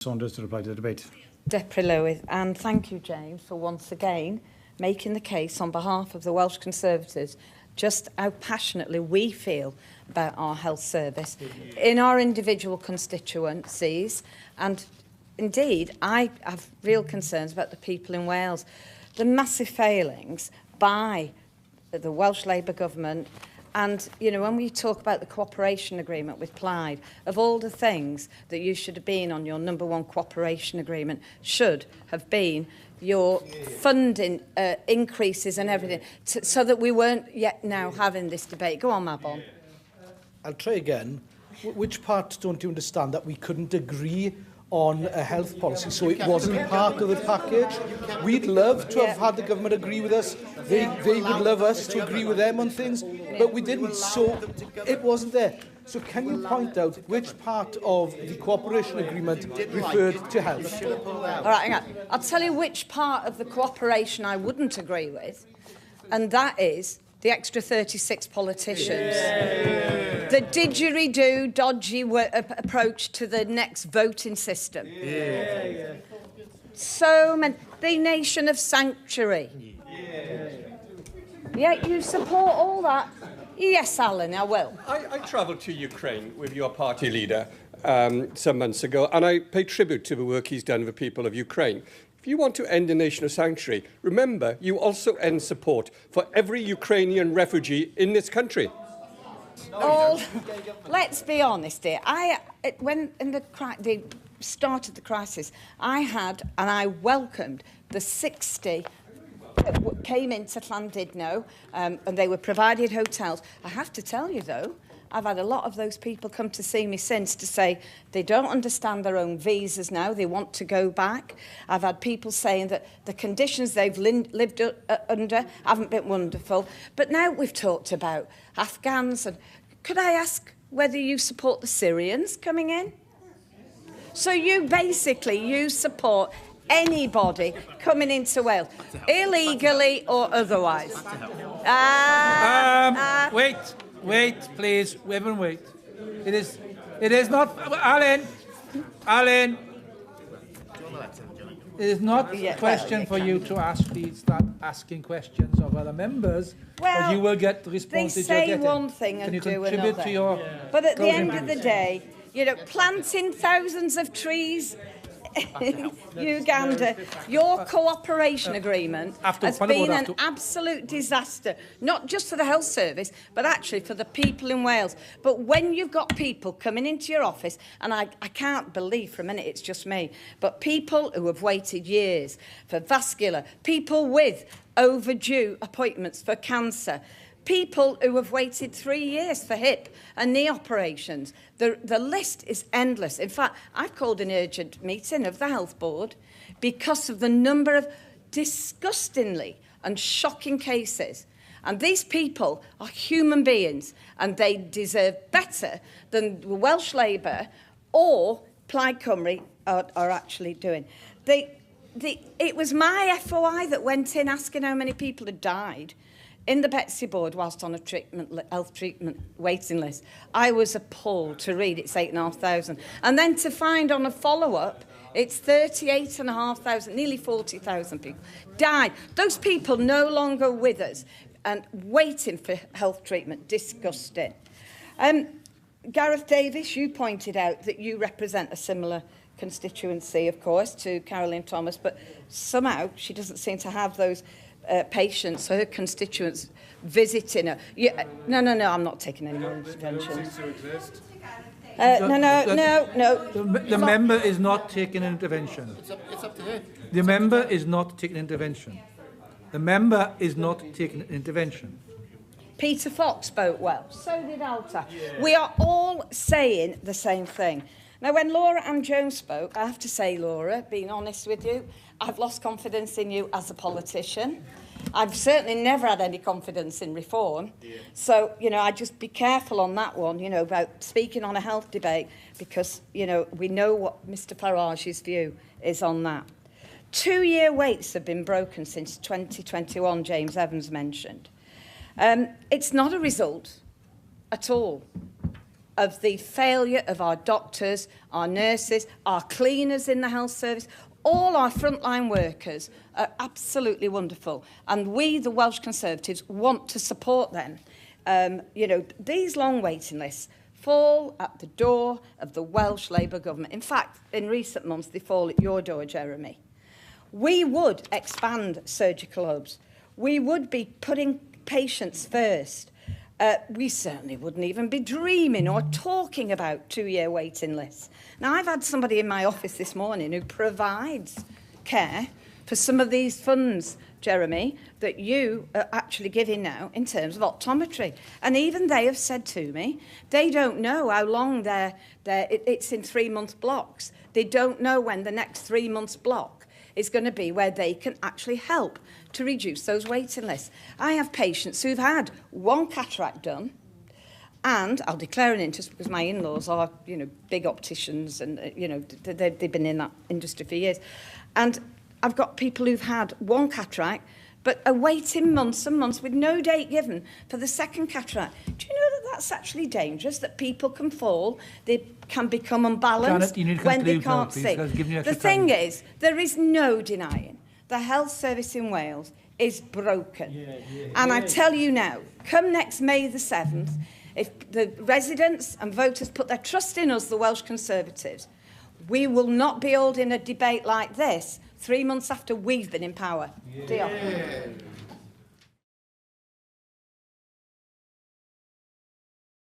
Saunders to reply to the debate. Deputy Lewis, and thank you, James, for once again making the case on behalf of the Welsh Conservatives just how passionately we feel about our health service in our individual constituencies. And indeed, I have real concerns about the people in Wales. The massive failings by the Welsh Labour government. And, you know, when we talk about the cooperation agreement with Plaid, of all the things that you should have been on your number one cooperation agreement should have been your funding increases and everything, so that we weren't yet now having this debate. Go on, Mabon. I'll try again. Which part don't you understand that we couldn't agree on a health policy, so it wasn't part of the package? We'd love to have had the government agree with us. They would love us to agree with them on things, but we didn't, so it wasn't there. So can you point out which part of the cooperation agreement referred to health? All right, hang on. I'll tell you which part of the cooperation I wouldn't agree with, and that is the extra 36 politicians. The didgeridoo, dodgy approach to the next voting system. So many. The nation of sanctuary. Yeah, you support all that? Yes, Alan, I will. I travelled to Ukraine with your party leader some months ago, and I pay tribute to the work he's done for the people of Ukraine. If you want to end the nation of sanctuary, remember, you also end support for every Ukrainian refugee in this country. Let's be honest here. When they started the crisis, I welcomed the 60 that came into Llandudno, and they were provided hotels. I have to tell you, though, I've had a lot of those people come to see me since to say they don't understand their own visas now, they want to go back. I've had people saying that the conditions they've lived under haven't been wonderful. But now we've talked about Afghans, and could I ask whether you support the Syrians coming in? So you support anybody coming into Wales, illegally or otherwise? Wait, please. Everyone wait. It is not... Alan! It is not a question for you to start asking questions of other members, but you will get the responses you're getting. They say one thing and do another. To your but at the end of the day, you know, planting thousands of trees in Uganda, your cooperation agreement has been an absolute disaster, not just for the health service, but actually for the people in Wales. But when you've got people coming into your office, and I can't believe for a minute it's just me, but people who have waited years for vascular, people with overdue appointments for cancer, people who have waited 3 years for hip and knee operations. The list is endless. In fact, I've called an urgent meeting of the Health Board because of the number of disgustingly and shocking cases. And these people are human beings, and they deserve better than Welsh Labour or Plaid Cymru are actually doing. It was my FOI that went in asking how many people had died in the Betsy board whilst on a health treatment waiting list. I was appalled to read it's 8,500. And then to find on a follow-up, it's 38,500, nearly 40,000 people died. Those people no longer with us and waiting for health treatment. Disgusting. Gareth Davis, you pointed out that you represent a similar constituency, of course, to Caroline Thomas, but somehow she doesn't seem to have those patients, her constituents visiting her. No, I'm not taking any more interventions. No. The member is not taking an intervention. It's up to her. The member is not taking an intervention. The member is not taking an intervention. Peter Fox spoke well. So did Alta. We are all saying the same thing. Now, when Laura Ann Jones spoke, I have to say, Laura, being honest with you, I've lost confidence in you as a politician. I've certainly never had any confidence in reform. So, you know, I just be careful on that one, you know, about speaking on a health debate, because, you know, we know what Mr Farage's view is on that. 2-year waits have been broken since 2021, James Evans mentioned. It's not a result at all of the failure of our doctors, our nurses, our cleaners in the health service. All our frontline workers are absolutely wonderful, and we, the Welsh Conservatives, want to support them. You know, these long waiting lists fall at the door of the Welsh Labour government. In fact, in recent months, they fall at your door, Jeremy. We would expand surgical hubs. We would be putting patients first. We certainly wouldn't even be dreaming or talking about 2-year waiting lists. Now, I've had somebody in my office this morning who provides care for some of these funds, Jeremy, that you are actually giving now in terms of optometry. And even they have said to me, they don't know how long it's in 3-month blocks. They don't know when the next 3 months block is going to be where they can actually help to reduce those waiting lists. I have patients who've had 1 cataract done, and I'll declare an interest because my in-laws are, you know, big opticians, and you know, they've been in that industry for years. And I've got people who've had 1 cataract, but are waiting months and months with no date given for the 2nd cataract. Do you know that that's actually dangerous, that people can fall, they can become unbalanced Janet, when they can't see? The thing is, there is no denying the health service in Wales is broken. And I tell you now, come next May the 7th, if the residents and voters put their trust in us, the Welsh Conservatives, we will not be holding a debate like this 3 months after we've been in power. Diolch.